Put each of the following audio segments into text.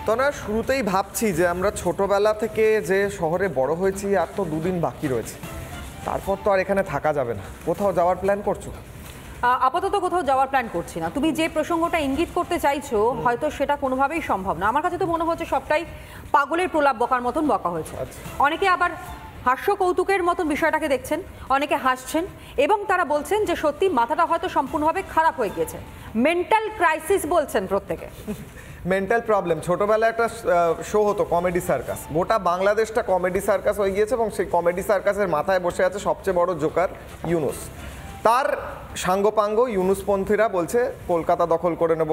তো না শুরুতেই ভাবছি যে আমরা ছোটবেলা থেকে যে শহরে বড় হয়েছি আর তো দুদিন বাকি রয়েছে, তারপর তো আর এখানে থাকা যাবে না। কোথাও যাওয়ার প্ল্যান করছো? আপাতত কোথাও যাওয়ার প্ল্যান করছি না। তুমি যে প্রসঙ্গটা ইঙ্গিত করতে চাইছো হয়তো সেটা কোনোভাবেই সম্ভব না। আমার কাছে তো মনে হচ্ছে সবটাই পাগলের প্রলাপ বকার মতন বকা হয়েছে। অনেকে আবার হাস্য কৌতুকের মতন বিষয়টাকে দেখছেন, অনেকে হাসছেন এবং তারা বলছেন যে সত্যি মাথাটা হয়তো সম্পূর্ণভাবে খারাপ হয়ে গিয়েছে। মেন্টাল ক্রাইসিস বলছেন প্রত্যেকে। Mental problem. ছোটবেলায় একটা শো হতো কমেডি সার্কাস, গোটা বাংলাদেশটা কমেডি সার্কাস হয়ে গিয়েছে এবং সেই কমেডি সার্কাসের মাথায় বসে আছে সবচেয়ে বড় জোকার ইউনুস। তার সাঙ্গপাঙ্গ ইউনুসপন্থীরা বলছে কলকাতা দখল করে নেব,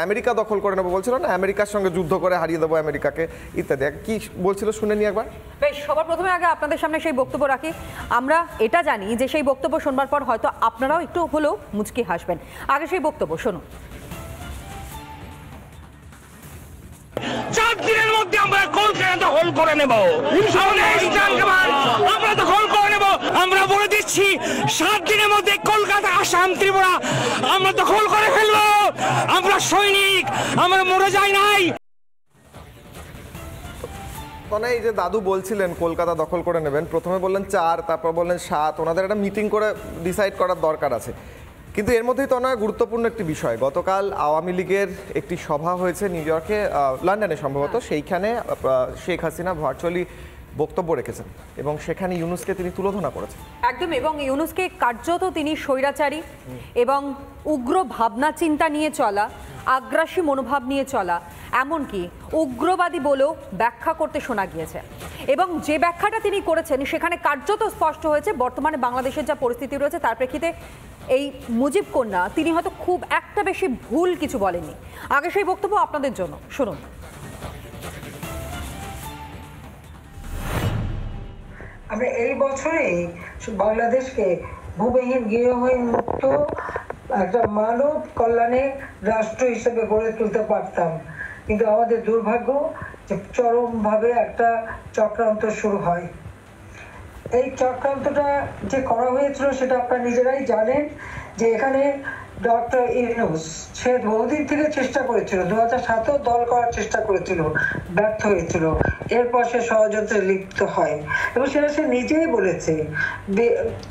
আমেরিকা দখল করে নেব, বলছিল না আমেরিকার সঙ্গে যুদ্ধ করে হারিয়ে দেবো আমেরিকাকে ইত্যাদি। কি বলছিল শুনে নি একবার। বেশ, সবার প্রথমে আগে আপনাদের সামনে সেই বক্তব্য রাখি। আমরা এটা জানি যে সেই বক্তব্য শোনবার পর হয়তো আপনারাও একটু হলেও মুচকি হাসবেন। আগে সেই বক্তব্য শুনুন। 4 দিনের মধ্যে আমরা কলকাতা দখল করে নেব, আমরা দখল করে নেব। আমরা বলে দিচ্ছি 7 দিনের মধ্যে কলকাতা, আসাম, ত্রিপুরা আমরা দখল করে ফেলবো। আমরা সৈনিক, আমরা মরে যাই নাই। মানে এই যে দাদু বলছিলেন কলকাতা দখল করে নেবেন, প্রথমে বললেন 4, তারপর বললেন 7, ওনাদের একটা মিটিং করে ডিসাইড করার দরকার আছে। কিন্তু এর মধ্যেই তো নয় গুরুত্বপূর্ণ একটি বিষয়, গতকাল আওয়ামী লীগের একটি সভা হয়েছে নিউ ইয়র্কে, লন্ডনে সম্ভবত। সেইখানে শেখ হাসিনা ভার্চুয়ালি বক্তব্য রেখেছেন এবং সেখানে ইউনুসকে তিনি তুলোধনা করেছেন একদম। এবং ইউনুসকে কার্যত তিনি স্বৈরাচারী এবং উগ্র ভাবনা চিন্তা নিয়ে চলা, আগ্রাসী মনোভাব নিয়ে চলা, এমনকি উগ্রবাদী বলেও ব্যাখ্যা করতে শোনা গিয়েছে। এবং যে ব্যাখ্যাটা তিনি করেছেন সেখানে কার্যত স্পষ্ট হয়েছে বর্তমানে বাংলাদেশের যা পরিস্থিতি রয়েছে তার প্রেক্ষিতে এই মুজিব কন্যা তিনি হয়তো খুব একটা বেশি ভুল কিছু বলেননি। আগে সেই বক্তব্য আপনাদের জন্য শুনুন। আমরা এই বছরে বাংলাদেশকে ভূমিহীন গৃহহীন মুক্ত একটা মানব কল্যাণে রাষ্ট্র হিসেবে গড়ে তুলতে পারতাম, কিন্তু আমাদের দুর্ভাগ্য যে চরমভাবে একটা চক্রান্ত শুরু হয়। এই চক্রান্তটা যে করা হয়েছিল সেটা আপনারা নিজেরাই জানেন যে এখানে ডক্টর ইউনূস সে বহুদিন থেকে চেষ্টা করেছিল, 2007-এও দল করার চেষ্টা করেছিল, ব্যর্থ হয়েছিল। এরপর সে ষড়যন্ত্রে লিপ্ত হয় এবং সেটা সে নিজেই বলেছে।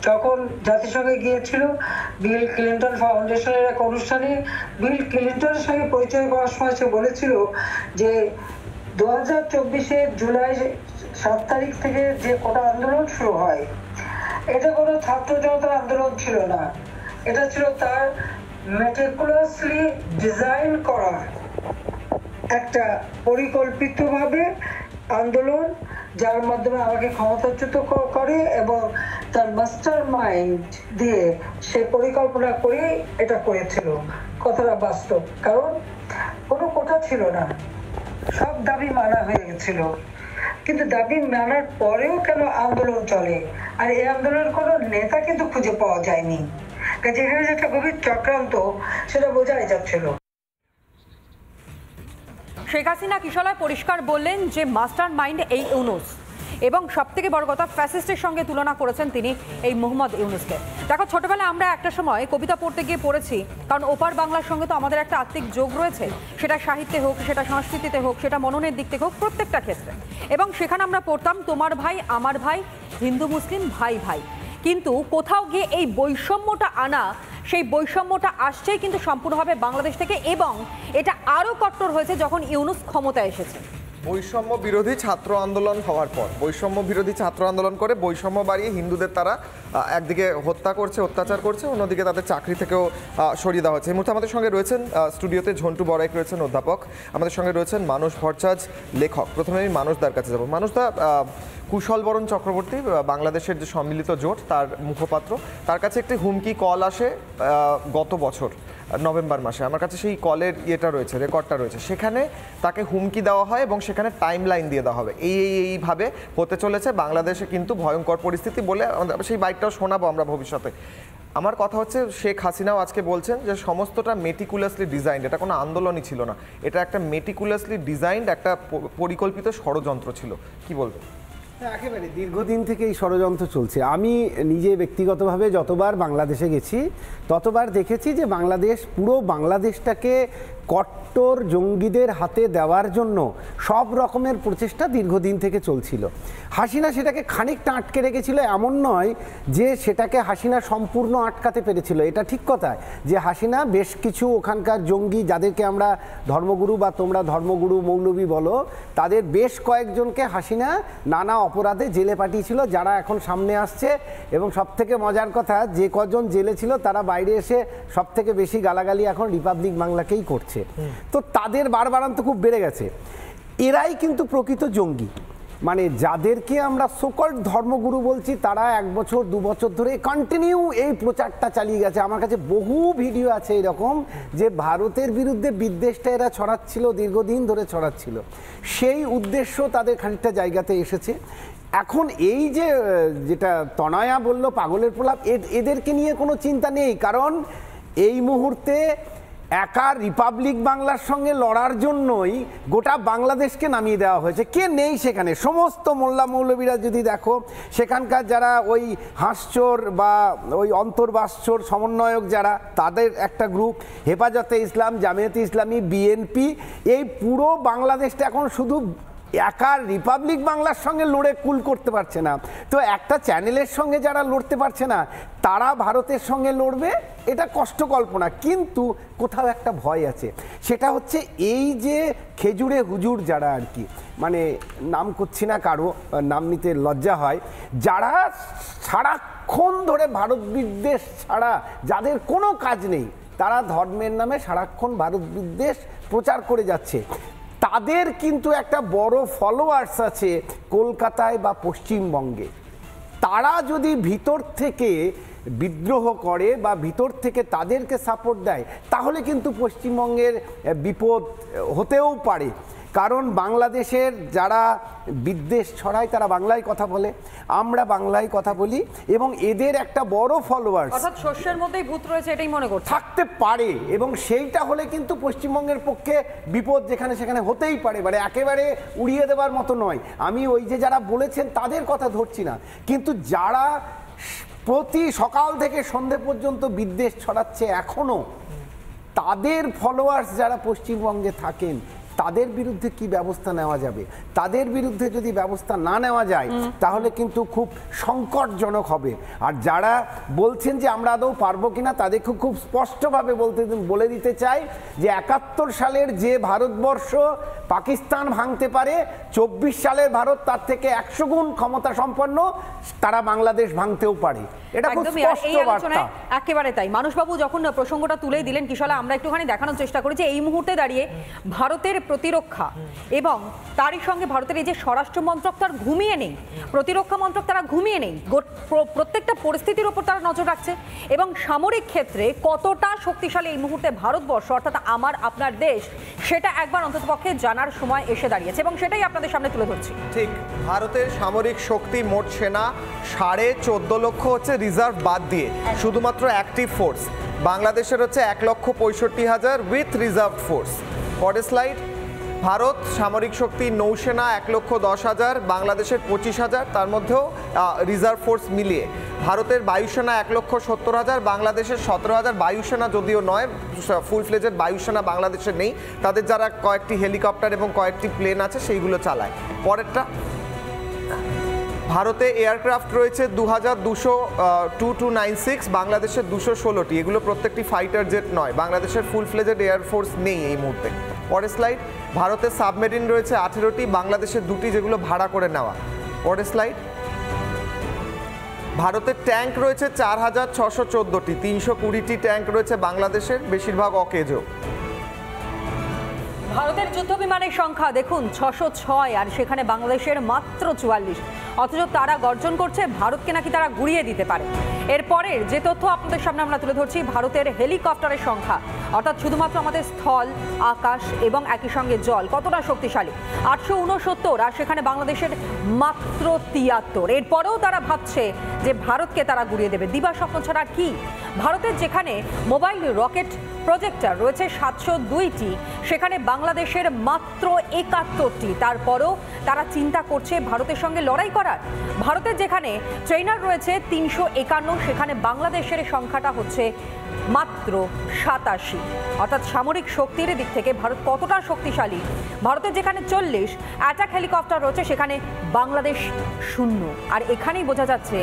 যখন জাতিসংঘে গিয়েছিল বিল ক্লিন্টন ফাউন্ডেশনের এক অনুষ্ঠানে বিল ক্লিন্টনের সঙ্গে পরিচয় করার সময় সে বলেছিল যে 2024-এর জুলাই 7 তারিখ থেকে যে কোটা আন্দোলন শুরু হয় এটা কোনো ছাত্র জনতার আন্দোলন ছিল না, এটা ছিল তার মেটিকুলাসলি ডিজাইন করা একটা পরিকল্পিতভাবে আন্দোলন, যার মাধ্যমে আমাকে ক্ষমতাচ্যুত করে এবং তার মাস্টার মাইন্ড দিয়ে সে পরিকল্পনা করে এটা করেছিল। কথাটা বাস্তব, কারণ কোনো কোটা ছিল না, সব দাবি মানা হয়ে গেছিল। কিন্তু দাবি মানার পরেও কেন আন্দোলন চলে? আর এই আন্দোলনের কোনো নেতা কিন্তু খুঁজে পাওয়া যায়নি। যেখানে একটা গভীর চক্রান্ত সেটা বোঝাই যাচ্ছিল। শেখ হাসিনা কিশলয় পরিষ্কার বললেন যে মাস্টার মাইন্ড এই ইউনুস, এবং সব থেকে বড় কথা ফ্যাসিস্টের সঙ্গে তুলনা করেছেন তিনি এই মোহাম্মদ ইউনুসকে। দেখো, ছোটবেলায় আমরা একটা সময় কবিতা পড়তে গিয়ে পড়েছি, কারণ ওপার বাংলার সঙ্গে তো আমাদের একটা আত্মিক যোগ রয়েছে, সেটা সাহিত্যে হোক, সেটা সংস্কৃতিতে হোক, সেটা মননের দিক থেকে হোক, প্রত্যেকটা ক্ষেত্রে। এবং সেখানে আমরা পড়তাম তোমার ভাই আমার ভাই, হিন্দু মুসলিম ভাই ভাই। কিন্তু কোথাও গিয়ে এই বৈষম্যটা আনা, সেই বৈষম্যটা আসছে কিন্তু সম্পূর্ণভাবে বাংলাদেশ থেকে, এবং এটা আরও কট্টর হয়েছে যখন ইউনুস ক্ষমতায় এসেছে। বৈষম্য বিরোধী ছাত্র আন্দোলন হওয়ার পর বৈষম্য বিরোধী ছাত্র আন্দোলন করে বৈষম্য বাড়িয়ে হিন্দুদের তারা একদিকে হত্যা করছে, অত্যাচার করছে, অন্যদিকে তাদের চাকরি থেকেও সরিয়ে দেওয়া হচ্ছে। এই মুহূর্তে আমাদের সঙ্গে রয়েছেন স্টুডিওতে ঝন্টু বড়াইক রয়েছেন অধ্যাপক, আমাদের সঙ্গে রয়েছেন মানস ভট্টাচার্য লেখক। প্রথমে আমি মানসদার কাছে যাব। মানসদা, কুশল বরণ চক্রবর্তী বাংলাদেশের যে সম্মিলিত জোট তার মুখপাত্র, তার কাছে একটি হুমকি কল আসে গত বছর নভেম্বর মাসে। আমার কাছে সেই কলের ইয়েটা রয়েছে, রেকর্ডটা রয়েছে। সেখানে তাকে হুমকি দেওয়া হয় এবং সেখানে টাইম লাইন দিয়ে দেওয়া হবে, এইভাবে হতে চলেছে বাংলাদেশে কিন্তু ভয়ঙ্কর পরিস্থিতি বলে। সেই বাইকটাও শোনাবো আমরা ভবিষ্যতে। আমার কথা হচ্ছে শেখ হাসিনাও আজকে বলছেন যে সমস্তটা মেটিকুলাসলি ডিজাইন্ড, এটা কোনো আন্দোলনই ছিল না, এটা একটা মেটিকুলাসলি ডিজাইন্ড একটা পরিকল্পিত ষড়যন্ত্র ছিল। কি বলবো? একেবারে দীর্ঘদিন থেকে এই ষড়যন্ত্র চলছে। আমি নিজে ব্যক্তিগতভাবে যতবার বাংলাদেশে গেছি ততবার দেখেছি যে বাংলাদেশ পুরো বাংলাদেশটাকে কট্টর জঙ্গিদের হাতে দেওয়ার জন্য সব রকমের প্রচেষ্টা দীর্ঘদিন থেকে চলছিল। হাসিনা সেটাকে খানিকটা আটকে রেখেছিল, এমন নয় যে সেটাকে হাসিনা সম্পূর্ণ আটকাতে পেরেছিল। এটা ঠিক কথা যে হাসিনা বেশ কিছু ওখানকার জঙ্গি, যাদেরকে আমরা ধর্মগুরু বা তোমরা ধর্মগুরু মৌলবী বলো, তাদের বেশ কয়েকজনকে হাসিনা নানা অপরাধে জেলে পাঠিয়েছিল, যারা এখন সামনে আসছে। এবং সবথেকে মজার কথা, যে কজন জেলে ছিল তারা বাইরে এসে সবথেকে বেশি গালাগালি এখন রিপাবলিক বাংলাকেই করছে। তো তাদের বাড়বাড়ন্ত খুব বেড়ে গেছে। এরাই কিন্তু প্রকৃত জঙ্গি, মানে যাদেরকে আমরা সোকল্ড ধর্মগুরু বলছি, তারা 1 বছর 2 বছর ধরে কন্টিনিউ এই প্রচারটা চালিয়ে গেছে। আমার কাছে বহু ভিডিও আছে এরকম, যে ভারতের বিরুদ্ধে বিদ্বেষটা এরা ছড়াচ্ছিল, দীর্ঘদিন ধরে ছড়াচ্ছিল। সেই উদ্দেশ্য তাদের খানিকটা জায়গাতে এসেছে। এখন এই যে যেটা তনয়া বলল পাগলের প্রলাপ, এদেরকে নিয়ে কোনো চিন্তা নেই, কারণ এই মুহূর্তে একা রিপাবলিক বাংলার সঙ্গে লড়ার জন্যই গোটা বাংলাদেশকে নামিয়ে দেওয়া হয়েছে। কে নেই সেখানে? সমস্ত মোল্লা মৌলবীরা যদি দেখো, সেখানকার যারা ওই হাঁসচোর বা ওই অন্তর্বাসচোর সমন্বয়ক যারা, তাদের একটা গ্রুপ, হেফাজতে ইসলাম, জামায়াতে ইসলামী, বিএনপি, এই পুরো বাংলাদেশটা এখন শুধু একা রিপাবলিক বাংলার সঙ্গে লড়ে কুল করতে পারছে না। তো একটা চ্যানেলের সঙ্গে যারা লড়তে পারছে না, তারা ভারতের সঙ্গে লড়বে, এটা কষ্ট কল্পনা। কিন্তু কোথাও একটা ভয় আছে, সেটা হচ্ছে এই যে খেজুরে হুজুর যারা আর কি, মানে নাম করছি না, কারো নাম নিতে লজ্জা হয়, যারা সারাক্ষণ ধরে ভারত বিদ্বেষ ছাড়া, যাদের কোনো কাজ নেই, তারা ধর্মের নামে সারাক্ষণ ভারত বিদ্বেষ প্রচার করে যাচ্ছে, তাদের কিন্তু একটা বড় ফলোয়ার্স আছে কলকাতায় বা পশ্চিমবঙ্গে। তারা যদি ভিতর থেকে বিদ্রোহ করে বা ভিতর থেকে তাদেরকে সাপোর্ট দেয়, তাহলে কিন্তু পশ্চিমবঙ্গের বিপদ হতেও পারে। কারণ বাংলাদেশের যারা বিদ্বেষ ছড়ায় তারা বাংলায় কথা বলে, আমরা বাংলায় কথা বলি, এবং এদের একটা বড় ফলোয়ার্স, অর্থাৎ শস্যের মধ্যেই ভূত রয়েছে এটাই মনে করছে, থাকতে পারে। এবং সেইটা হলে কিন্তু পশ্চিমবঙ্গের পক্ষে বিপদ যেখানে সেখানে হতেই পারে, মানে একেবারে উড়িয়ে দেওয়ার মতো নয়। আমি ওই যে যারা বলেছেন তাদের কথা ধরছি না, কিন্তু যারা প্রতি সকাল থেকে সন্ধে পর্যন্ত বিদ্বেষ ছড়াচ্ছে এখনো, তাদের ফলোয়ার্স যারা পশ্চিমবঙ্গে থাকেন, তাদের বিরুদ্ধে কি ব্যবস্থা নেওয়া যাবে? তাদের বিরুদ্ধে যদি ব্যবস্থা না নেওয়া যায়, তাহলে কিন্তু খুব সংকটজনক হবে। আর যারা বলছেন যে আমরা আদৌ পারবো কিনা, তাদেরকে খুব স্পষ্টভাবে বলে দিতে চাই যে 71 সালের যে ভারতবর্ষ পাকিস্তান ভাঙতে পারে, 24 সালের ভারত তার থেকে 100 গুণ ক্ষমতা সম্পন্ন, তারা বাংলাদেশ ভাঙতেও পারে। এটা খুব স্পষ্ট বার্তা। একেবারে তাই। মানুষবাবু যখন প্রসঙ্গটা তুলেই দিলেন কিশোলা, আমরা একটুখানি দেখানোর চেষ্টা করি যে এই মুহূর্তে দাঁড়িয়ে ভারতের প্রতিরক্ষা এবং তারই সঙ্গে ভারতের এই যে স্বরাষ্ট্র মন্ত্রক তার ঘুমিয়ে নেই, প্রতিরক্ষা মন্ত্রক তারা ঘুমিয়ে নেই, প্রত্যেকটা পরিস্থিতির উপর তারা নজর রাখছে। এবং সামরিক ক্ষেত্রে কতটা শক্তিশালী এই মুহূর্তে ভারতবর্ষ, অর্থাৎ আমার আপনার দেশ, সেটা একবার অন্ততপক্ষে জানার সময় এসে দাঁড়িয়েছে, এবং সেটাই আপনাদের সামনে তুলে ধরছি। ঠিক, ভারতের সামরিক শক্তি মোট সেনা 14.5 লক্ষ হচ্ছে রিজার্ভ বাদ দিয়ে, শুধুমাত্র অ্যাক্টিভ ফোর্স। বাংলাদেশের হচ্ছে 1,65,000 উইথ রিজার্ভ ফোর্স। পরের স্লাইড। ভারত সামরিক শক্তি নৌসেনা 1,10,000, বাংলাদেশের 25,000, তার মধ্যেও রিজার্ভ ফোর্স মিলিয়ে। ভারতের বায়ুসেনা 1,70,000, বাংলাদেশের 17,000। বায়ুসেনা যদিও নয়, ফুল ফ্লেজেড বায়ুসেনা বাংলাদেশের নেই, তাদের যারা কয়েকটি হেলিকপ্টার এবং কয়েকটি প্লেন আছে সেইগুলো চালায়। পরেরটা। ভারতে এয়ারক্রাফট রয়েছে 2,296, বাংলাদেশের 216টি। এগুলো প্রত্যেকটি ফাইটার জেট নয়, বাংলাদেশের ফুল ফ্লেজেড এয়ারফোর্স নেই এই মুহূর্তে। পরের স্লাইড। ভারতের সাবমেরিন রয়েছে 18টি, বাংলাদেশের 2টি, যেগুলো ভাড়া করে নেওয়া। পরের স্লাইড। ভারতের ট্যাঙ্ক রয়েছে 4,614টি, 320টি ট্যাঙ্ক রয়েছে বাংলাদেশের, বেশিরভাগ অকেজো। ভারতের যুদ্ধ বিমানের সংখ্যা দেখুন 606, আর সেখানে বাংলাদেশের মাত্র 44। অথচ তারা গর্জন করছে ভারতকে নাকি তারা গুড়িয়ে দিতে পারে। এরপরের যে তথ্য আপনাদের সামনে আমরা তুলে ধরছি, ভারতের হেলিকপ্টারের সংখ্যা, অর্থাৎ শুধুমাত্র আমাদের স্থল, আকাশ এবং একই সঙ্গে জল, কতটা শক্তিশালী, 869, আর সেখানে বাংলাদেশের মাত্র 73। এরপরেও তারা ভাবছে যে ভারতকে তারা গুড়িয়ে দেবে। দিবা স্বপ্ন ছাড়া কি? ভারতের যেখানে মোবাইল রকেট প্রজেক্টর রয়েছে 702টি, সেখানে বাংলাদেশের মাত্র 71টি। তারপরও তারা চিন্তা করছে ভারতের সঙ্গে লড়াই করার। ভারতের যেখানে ট্রেনার রয়েছে 351, সেখানে বাংলাদেশের সংখ্যাটা হচ্ছে মাত্র 87। অর্থাৎ সামরিক শক্তির দিক থেকে ভারত কতটা শক্তিশালী। ভারতের যেখানে 40 অ্যাটাক হেলিকপ্টার রয়েছে, সেখানে বাংলাদেশ 0। আর এখানেই বোঝা যাচ্ছে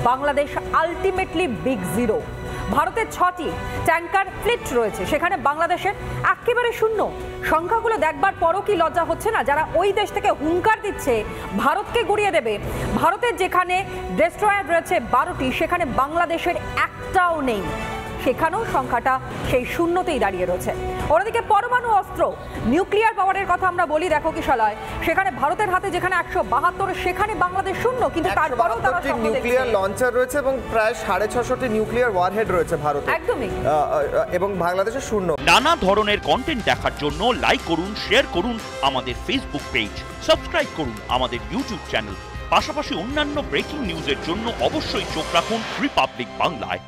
বাংলাদেশ আলটিমেটলি বিগ জিরো। ভারতের 6টি ট্যাঙ্কার ফ্লিট রয়েছে, সেখানে বাংলাদেশের একেবারে 0। সংখ্যাগুলো দেখবার পরও কি লজ্জা হচ্ছে না যারা ওই দেশ থেকে হুঙ্কার দিচ্ছে ভারতকে গুড়িয়ে দেবে? ভারতের যেখানে ডেস্ট্রয়ার রয়েছে 12টি, সেখানে বাংলাদেশের একটাও নেই। সেখানেও সংখ্যাটা সেই 0তেই দাঁড়িয়ে রয়েছে। অন্যদিকে পরমাণু অস্ত্র, নিউক্লিয়ার পাওয়ারের কথা আমরা বলি, দেখো কিশলয়, সেখানে ভারতের হাতে যেখানে 172, সেখানে বাংলাদেশ 0। কিন্তু তারপরেও তারা নিউক্লিয়ার লঞ্চার রয়েছে এবং প্রায় 650টি নিউক্লিয়ার ওয়ারহেড রয়েছে ভারতে, একদমই, এবং বাংলাদেশের 0। নানা ধরনের কন্টেন্ট দেখার জন্য লাইক করুন, শেয়ার করুন আমাদের ফেসবুক পেজ, সাবস্ক্রাইব করুন আমাদের ইউটিউব চ্যানেল। পাশাপাশি অন্যান্য ব্রেকিং নিউজের জন্য অবশ্যই চোখ রাখুন রিপাবলিক বাংলায়।